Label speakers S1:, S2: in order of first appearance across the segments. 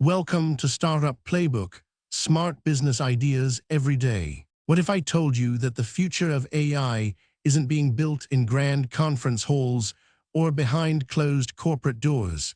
S1: Welcome to Startup Playbook, smart business ideas every day. What if I told you that the future of AI isn't being built in grand conference halls or behind closed corporate doors,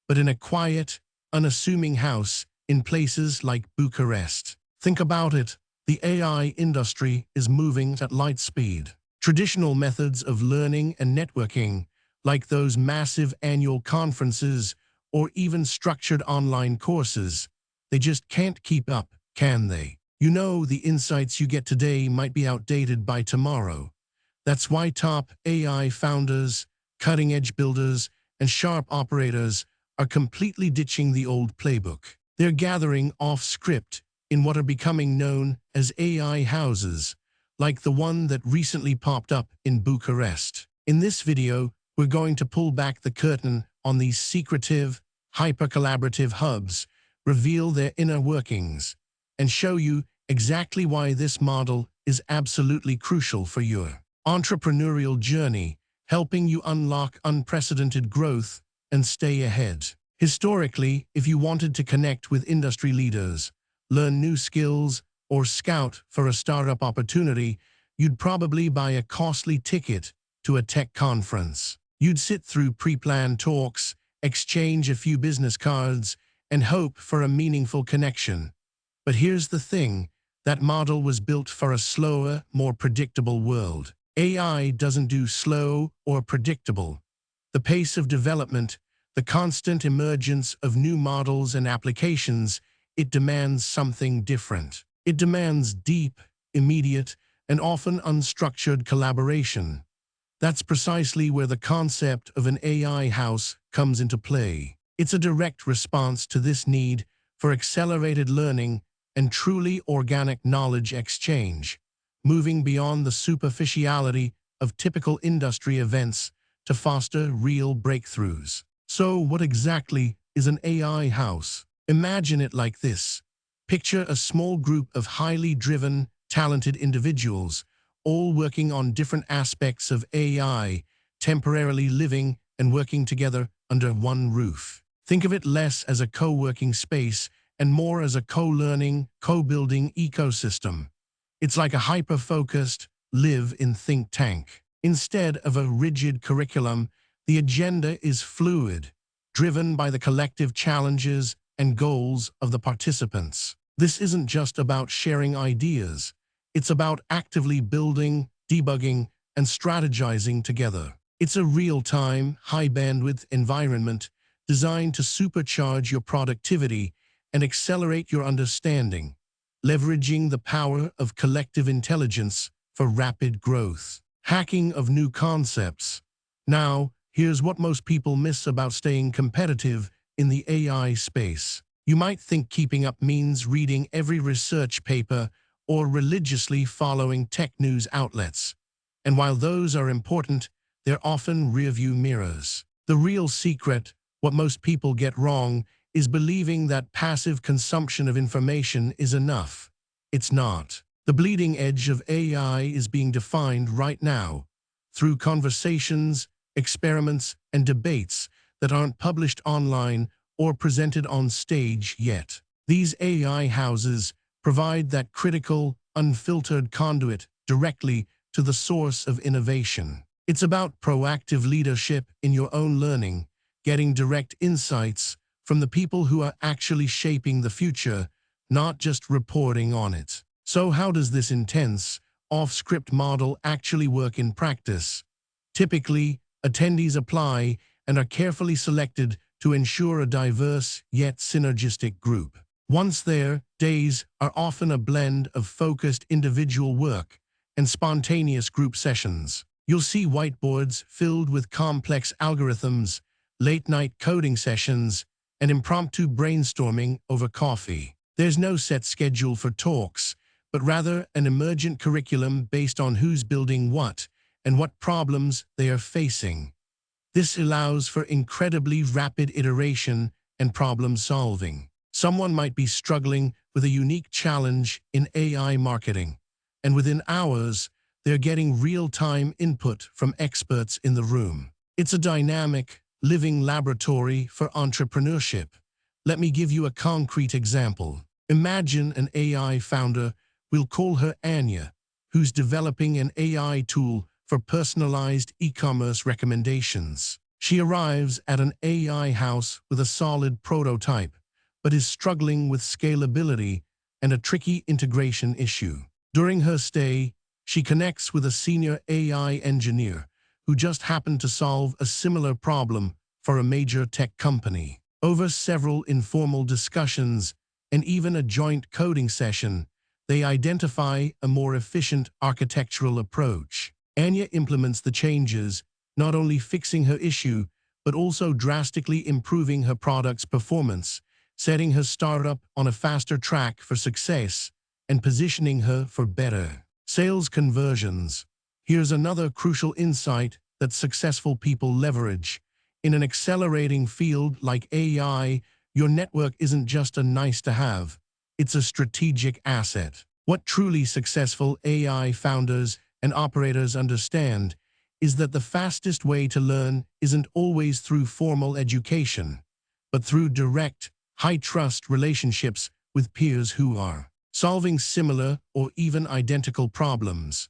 S1: but in a quiet, unassuming house in places like Bucharest? Think about it. The AI industry is moving at light speed. Traditional methods of learning and networking, like those massive annual conferences or even structured online courses, they just can't keep up, can they? You know, the insights you get today might be outdated by tomorrow. That's why top AI founders, cutting-edge builders, and sharp operators are completely ditching the old playbook. They're gathering off-script in what are becoming known as AI houses, like the one that recently popped up in Bucharest. In this video, we're going to pull back the curtain on these secretive, hyper-collaborative hubs, reveal their inner workings, and show you exactly why this model is absolutely crucial for your entrepreneurial journey, helping you unlock unprecedented growth and stay ahead. Historically, if you wanted to connect with industry leaders, learn new skills, or scout for a startup opportunity, you'd probably buy a costly ticket to a tech conference. You'd sit through pre-planned talks, exchange a few business cards, and hope for a meaningful connection. But here's the thing, that model was built for a slower, more predictable world. AI doesn't do slow or predictable. The pace of development, the constant emergence of new models and applications, it demands something different. It demands deep, immediate, and often unstructured collaboration. That's precisely where the concept of an AI house comes into play. It's a direct response to this need for accelerated learning and truly organic knowledge exchange, moving beyond the superficiality of typical industry events to foster real breakthroughs. So, what exactly is an AI house? Imagine it like this. Picture a small group of highly driven, talented individuals, all working on different aspects of AI, temporarily living and working together under one roof. Think of it less as a co-working space and more as a co-learning, co-building ecosystem. It's like a hyper-focused, live-in think tank. Instead of a rigid curriculum, the agenda is fluid, driven by the collective challenges and goals of the participants. This isn't just about sharing ideas. It's about actively building, debugging, and strategizing together. It's a real-time, high-bandwidth environment designed to supercharge your productivity and accelerate your understanding, leveraging the power of collective intelligence for rapid growth. Hacking of new concepts. Now, here's what most people miss about staying competitive in the AI space. You might think keeping up means reading every research paper or religiously following tech news outlets. And while those are important, they're often rearview mirrors. The real secret, what most people get wrong, is believing that passive consumption of information is enough. It's not. The bleeding edge of AI is being defined right now through conversations, experiments, and debates that aren't published online or presented on stage yet. These AI houses provide that critical, unfiltered conduit directly to the source of innovation. It's about proactive leadership in your own learning, getting direct insights from the people who are actually shaping the future, not just reporting on it. So how does this intense, off-script model actually work in practice? Typically, attendees apply and are carefully selected to ensure a diverse yet synergistic group. Once there, days are often a blend of focused individual work and spontaneous group sessions. You'll see whiteboards filled with complex algorithms, late-night coding sessions, and impromptu brainstorming over coffee. There's no set schedule for talks, but rather an emergent curriculum based on who's building what and what problems they are facing. This allows for incredibly rapid iteration and problem solving. Someone might be struggling with a unique challenge in AI marketing, and within hours, they're getting real-time input from experts in the room. It's a dynamic, living laboratory for entrepreneurship, Let me give you a concrete example. Imagine an AI founder, we'll call her Anya, who's developing an AI tool for personalized e-commerce recommendations. She arrives at an AI house with a solid prototype, but is struggling with scalability and a tricky integration issue. During her stay, she connects with a senior AI engineer who just happened to solve a similar problem for a major tech company. Over several informal discussions and even a joint coding session, they identify a more efficient architectural approach. Anya implements the changes, not only fixing her issue, but also drastically improving her product's performance, setting her startup on a faster track for success and positioning her for better sales conversions. Here's another crucial insight that successful people leverage. In an accelerating field like AI, your network isn't just a nice-to-have, it's a strategic asset. What truly successful AI founders and operators understand is that the fastest way to learn isn't always through formal education, but through direct, high-trust relationships with peers who are solving similar or even identical problems.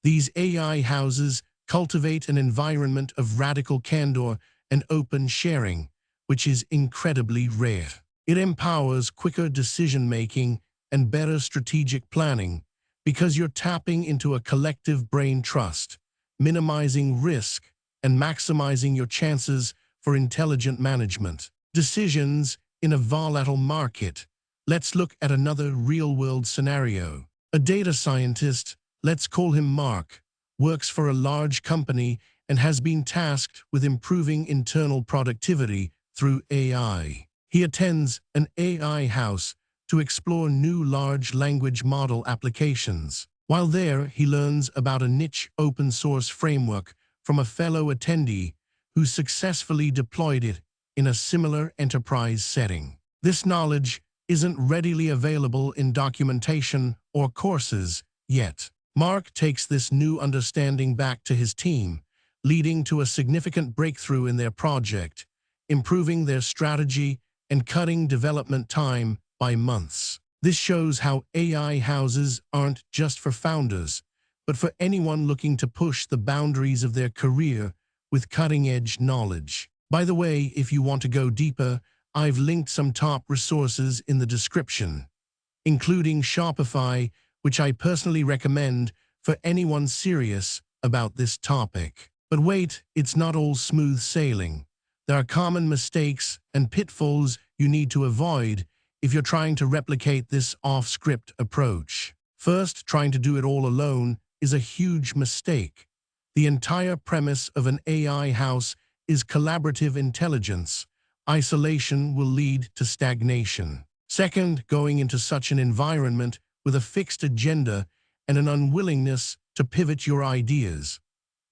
S1: These AI houses cultivate an environment of radical candor and open sharing, which is incredibly rare. It empowers quicker decision-making and better strategic planning because you're tapping into a collective brain trust, minimizing risk and maximizing your chances for intelligent management decisions in a volatile market. Let's look at another real-world scenario. A data scientist, let's call him Mark, works for a large company and has been tasked with improving internal productivity through AI. He attends an AI house to explore new large language model applications. While there, he learns about a niche open-source framework from a fellow attendee who successfully deployed it in a similar enterprise setting. This knowledge isn't readily available in documentation or courses yet. Mark takes this new understanding back to his team, leading to a significant breakthrough in their project, improving their strategy and cutting development time by months. This shows how AI houses aren't just for founders, but for anyone looking to push the boundaries of their career with cutting-edge knowledge. By the way, if you want to go deeper, I've linked some top resources in the description, including Shopify, which I personally recommend for anyone serious about this topic. But wait, it's not all smooth sailing. There are common mistakes and pitfalls you need to avoid if you're trying to replicate this off-script approach. First, trying to do it all alone is a huge mistake. The entire premise of an AI house is collaborative intelligence. Isolation will lead to stagnation. Second, going into such an environment with a fixed agenda and an unwillingness to pivot your ideas.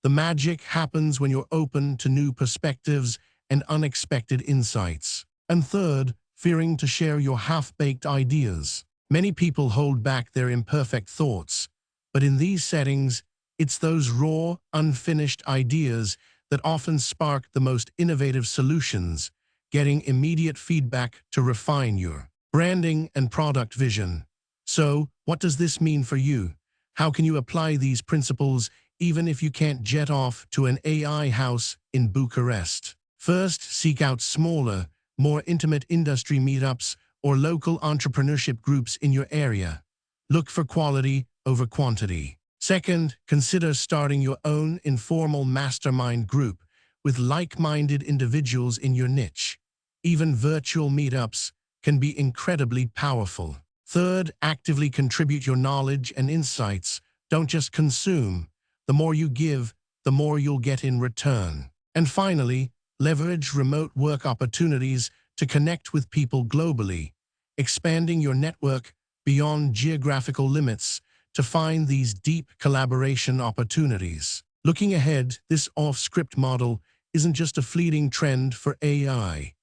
S1: The magic happens when you're open to new perspectives and unexpected insights. And third, fearing to share your half-baked ideas. Many people hold back their imperfect thoughts, but in these settings, it's those raw, unfinished ideas that often spark the most innovative solutions, getting immediate feedback to refine your branding and product vision. So, what does this mean for you? How can you apply these principles even if you can't jet off to an AI house in Bucharest? First, seek out smaller, more intimate industry meetups or local entrepreneurship groups in your area. Look for quality over quantity. Second, consider starting your own informal mastermind group with like-minded individuals in your niche. Even virtual meetups can be incredibly powerful. Third, actively contribute your knowledge and insights. Don't just consume. The more you give, the more you'll get in return. And finally, leverage remote work opportunities to connect with people globally, expanding your network beyond geographical limits to find these deep collaboration opportunities. Looking ahead, this off-script model isn't just a fleeting trend for AI.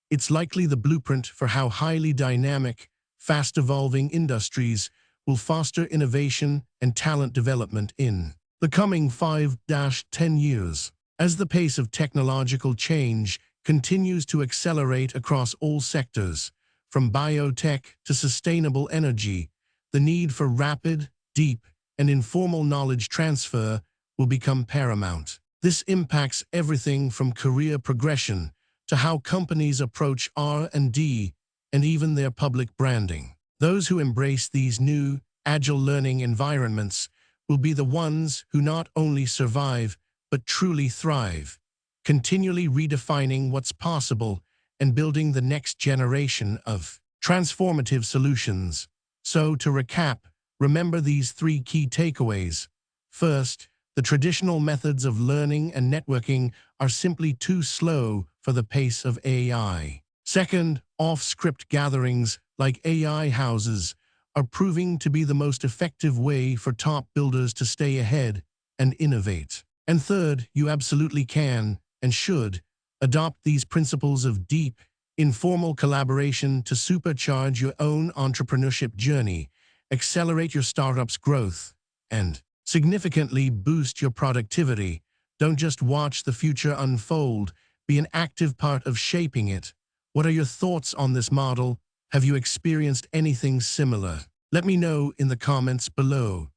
S1: It's likely the blueprint for how highly dynamic, fast-evolving industries will foster innovation and talent development in the coming 5-10 years. As the pace of technological change continues to accelerate across all sectors, from biotech to sustainable energy. The need for rapid, deep, and informal knowledge transfer will become paramount. This impacts everything from career progression to how companies approach R&D and even their public branding. Those who embrace these new, agile learning environments will be the ones who not only survive but truly thrive, continually redefining what's possible and building the next generation of transformative solutions. So, to recap, remember these three key takeaways. First, the traditional methods of learning and networking are simply too slow for the pace of AI. Second, off-script gatherings like AI houses are proving to be the most effective way for top builders to stay ahead and innovate. And third, you absolutely can and should adopt these principles of deep, informal collaboration to supercharge your own entrepreneurship journey, accelerate your startup's growth, and significantly boost your productivity. Don't just watch the future unfold, be an active part of shaping it. What are your thoughts on this model? Have you experienced anything similar? Let me know in the comments below.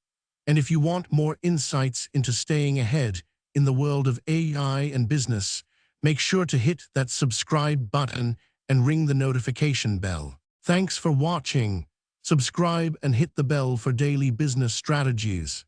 S1: And if you want more insights into staying ahead in the world of AI and business, make sure to hit that subscribe button and ring the notification bell. Thanks for watching. Subscribe and hit the bell for daily business strategies.